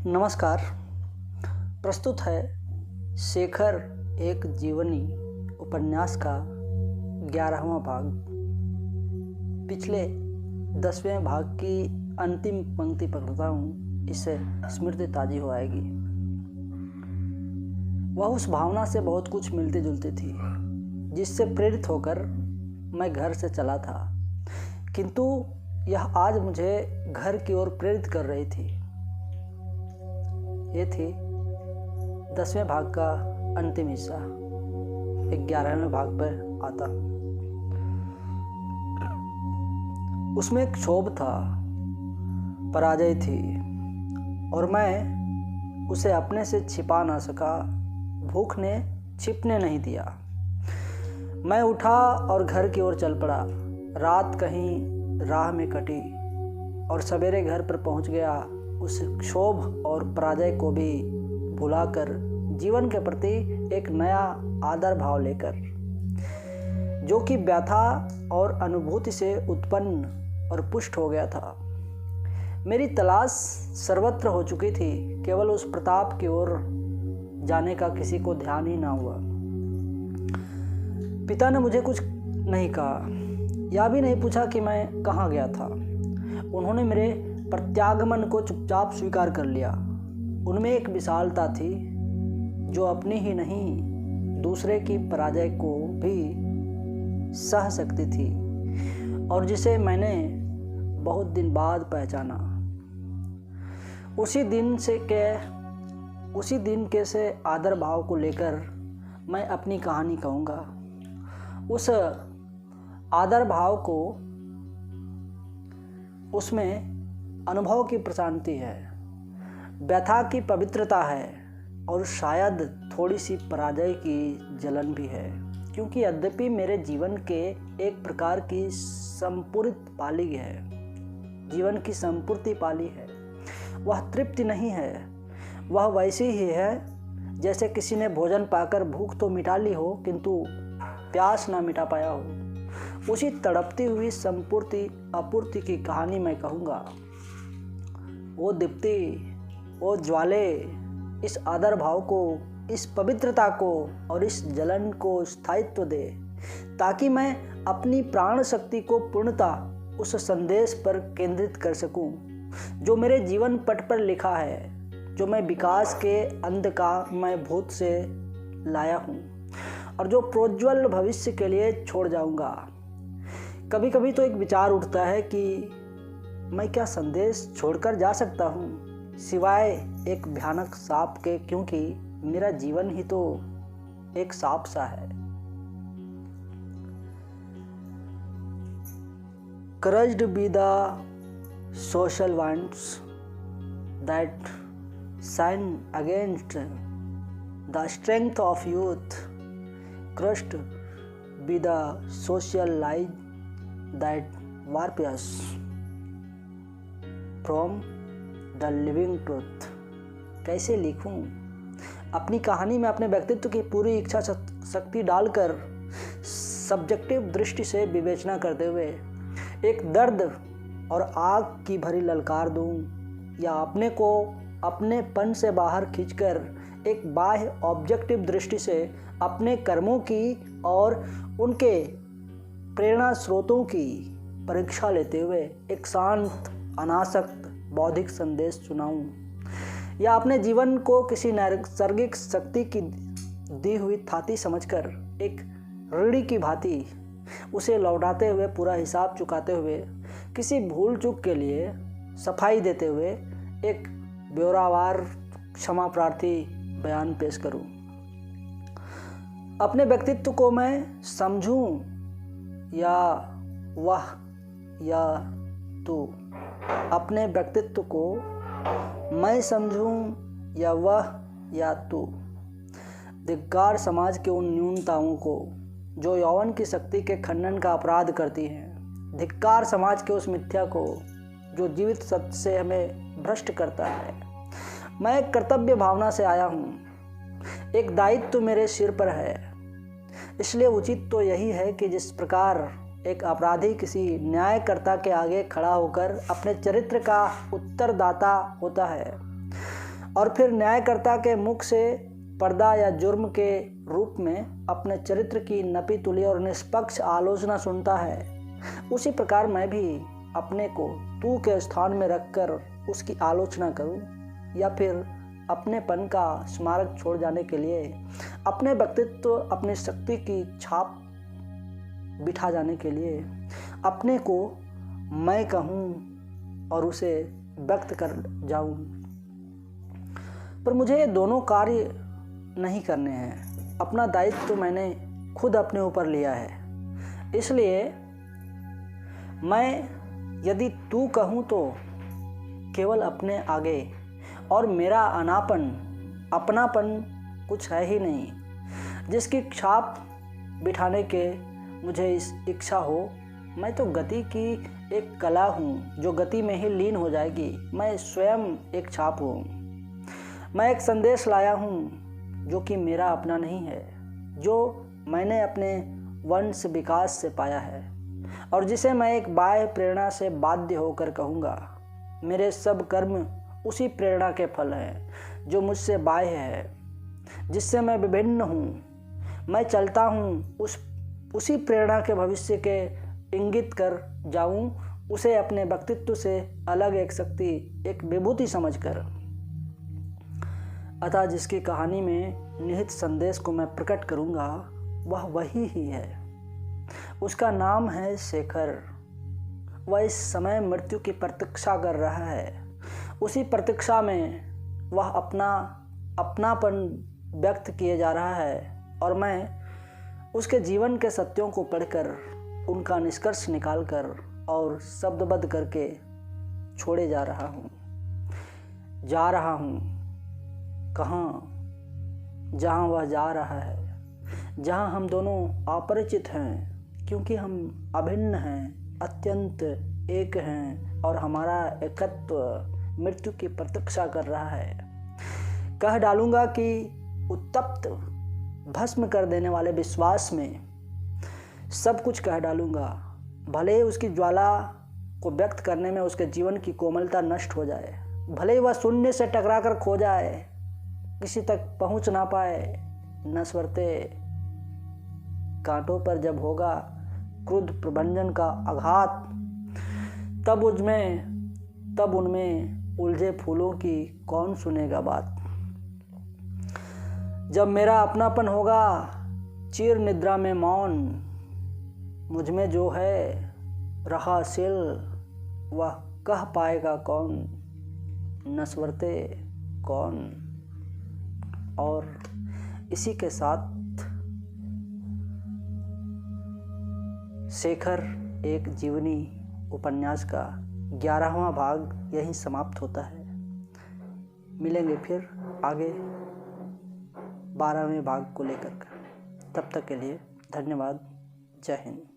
नमस्कार। प्रस्तुत है शेखर एक जीवनी उपन्यास का 11वां भाग। पिछले 10वें भाग की अंतिम पंक्ति पढ़ता हूँ, इससे स्मृति ताज़ी हो आएगी। वह उस भावना से बहुत कुछ मिलती जुलती थी जिससे प्रेरित होकर मैं घर से चला था, किंतु यह आज मुझे घर की ओर प्रेरित कर रही थी। ये थी 10वें भाग का अंतिम हिस्सा। 11वें भाग पर आता हूँ। उसमें एक क्षोभ था, पराजय थी, और मैं उसे अपने से छिपा ना सका। भूख ने छिपने नहीं दिया। मैं उठा और घर की ओर चल पड़ा। रात कहीं राह में कटी और सवेरे घर पर पहुंच गया, उस क्षोभ और पराजय को भी भुलाकर जीवन के प्रति एक नया आदर भाव लेकर, जो कि व्यथा और अनुभूति से उत्पन्न और पुष्ट हो गया था। मेरी तलाश सर्वत्र हो चुकी थी, केवल उस प्रताप की ओर जाने का किसी को ध्यान ही ना हुआ। पिता ने मुझे कुछ नहीं कहा, या भी नहीं पूछा कि मैं कहाँ गया था। उन्होंने मेरे प्रत्यागमन को चुपचाप स्वीकार कर लिया। उनमें एक विशालता थी जो अपनी ही नहीं, दूसरे की पराजय को भी सह सकती थी, और जिसे मैंने बहुत दिन बाद पहचाना। उसी दिन के से आदर भाव को लेकर मैं अपनी कहानी कहूँगा। उस आदर भाव को, उसमें अनुभव की प्रशांति है, व्यथा की पवित्रता है, और शायद थोड़ी सी पराजय की जलन भी है, क्योंकि यद्यपि मेरे जीवन के एक प्रकार की संपूर्ति पाली है, जीवन की संपूर्ति पाली है, वह तृप्ति नहीं है। वह वैसी ही है जैसे किसी ने भोजन पाकर भूख तो मिटा ली हो, किंतु प्यास ना मिटा पाया हो। उसी तड़पती हुई संपूर्ति अपूर्ति की कहानी मैं कहूँगा। वो दीप्ति, वो ज्वाले, इस आदर भाव को, इस पवित्रता को और इस जलन को स्थायित्व दे, ताकि मैं अपनी प्राण शक्ति को पूर्णतः उस संदेश पर केंद्रित कर सकूं जो मेरे जीवन पट पर लिखा है, जो मैं विकास के अंधकारमय भूत से लाया हूं और जो प्रोज्वल भविष्य के लिए छोड़ जाऊंगा। कभी कभी तो एक विचार उठता है कि मैं क्या संदेश छोड़कर जा सकता हूँ, सिवाय एक भयानक सांप के, क्योंकि मेरा जीवन ही तो एक सांप सा है। Crushed be the social wants that shine against the strength of youth. Crushed be the social lies that warp us from the living truth. कैसे लिखूं अपनी कहानी में अपने व्यक्तित्व की पूरी इच्छा शक्ति डालकर, सब्जेक्टिव दृष्टि से विवेचना करते हुए एक दर्द और आग की भरी ललकार दूं, या अपने को अपनेपन से बाहर खींचकर एक बाह्य ऑब्जेक्टिव दृष्टि से अपने कर्मों की और उनके प्रेरणा स्रोतों की परीक्षा लेते हुए एक शांत अनासक्त बौद्धिक संदेश सुनाऊं, या अपने जीवन को किसी नैसर्गिक शक्ति की दी हुई थाती समझकर एक ऋणी की भांति उसे लौटाते हुए, पूरा हिसाब चुकाते हुए, किसी भूल चूक के लिए सफाई देते हुए एक ब्यौरावार क्षमा प्रार्थी बयान पेश करूं। अपने व्यक्तित्व को मैं समझूं, या वह या तू। अपने व्यक्तित्व को मैं समझूं, या वह या तू। धिक्कार समाज के उन न्यूनताओं को जो यौवन की शक्ति के खंडन का अपराध करती हैं। धिक्कार समाज के उस मिथ्या को जो जीवित सत्य से हमें भ्रष्ट करता है। मैं एक कर्तव्य भावना से आया हूँ, एक दायित्व मेरे सिर पर है, इसलिए उचित तो यही है कि जिस प्रकार एक अपराधी किसी न्यायकर्ता के आगे खड़ा होकर अपने चरित्र का उत्तरदाता होता है, और फिर न्यायकर्ता के मुख से पर्दा या जुर्म के रूप में अपने चरित्र की नपी तुली और निष्पक्ष आलोचना सुनता है, उसी प्रकार मैं भी अपने को तू के स्थान में रखकर उसकी आलोचना करूं, या फिर अपनेपन का स्मारक छोड़ जाने के लिए अपने व्यक्तित्व, अपनी शक्ति की छाप बिठा जाने के लिए अपने को मैं कहूं और उसे व्यक्त कर जाऊं। पर मुझे ये दोनों कार्य नहीं करने हैं। अपना दायित्व तो मैंने खुद अपने ऊपर लिया है, इसलिए मैं यदि तू कहूँ तो केवल अपने आगे, और मेरा अपनापन कुछ है ही नहीं जिसकी छाप बिठाने के मुझे इस इच्छा हो। मैं तो गति की एक कला हूँ जो गति में ही लीन हो जाएगी। मैं स्वयं एक छाप हूँ। मैं एक संदेश लाया हूँ जो कि मेरा अपना नहीं है, जो मैंने अपने वंश विकास से पाया है और जिसे मैं एक बाह्य प्रेरणा से बाध्य होकर कहूँगा। मेरे सब कर्म उसी प्रेरणा के फल हैं जो मुझसे बाह्य है, जिससे मैं विभिन्न हूँ। मैं चलता हूँ उसी प्रेरणा के भविष्य के इंगित कर जाऊँ, उसे अपने व्यक्तित्व से अलग एक शक्ति, एक विभूति समझकर। अतः जिसकी कहानी में निहित संदेश को मैं प्रकट करूँगा वह वही ही है। उसका नाम है शेखर। वह इस समय मृत्यु की प्रतीक्षा कर रहा है। उसी प्रतीक्षा में वह अपनापन व्यक्त किए जा रहा है और मैं उसके जीवन के सत्यों को पढ़कर, उनका निष्कर्ष निकालकर और शब्दबद्ध करके छोड़े जा रहा हूँ। कहाँ? जहाँ वह जा रहा है, जहाँ हम दोनों अपरिचित हैं, क्योंकि हम अभिन्न हैं, अत्यंत एक हैं और हमारा एकत्व मृत्यु की प्रतीक्षा कर रहा है। कह डालूंगा कि उत्तप्त भस्म कर देने वाले विश्वास में सब कुछ कह डालूंगा, भले ही उसकी ज्वाला को व्यक्त करने में उसके जीवन की कोमलता नष्ट हो जाए, भले ही वह शून्य से टकरा कर खो जाए, किसी तक पहुंच ना पाए। नस्वर्ते कांटों पर जब होगा क्रुद्ध प्रभंजन का आघात, तब उनमें उलझे फूलों की कौन सुनेगा बात। जब मेरा अपनापन होगा चिर निद्रा में मौन, मुझ में जो है रहा सिल वह कह पाएगा कौन, नस्वर्ते कौन। और इसी के साथ शेखर एक जीवनी उपन्यास का 11वां भाग यहीं समाप्त होता है। मिलेंगे फिर आगे 12वें भाग को लेकर। तब तक के लिए धन्यवाद। जय हिंद।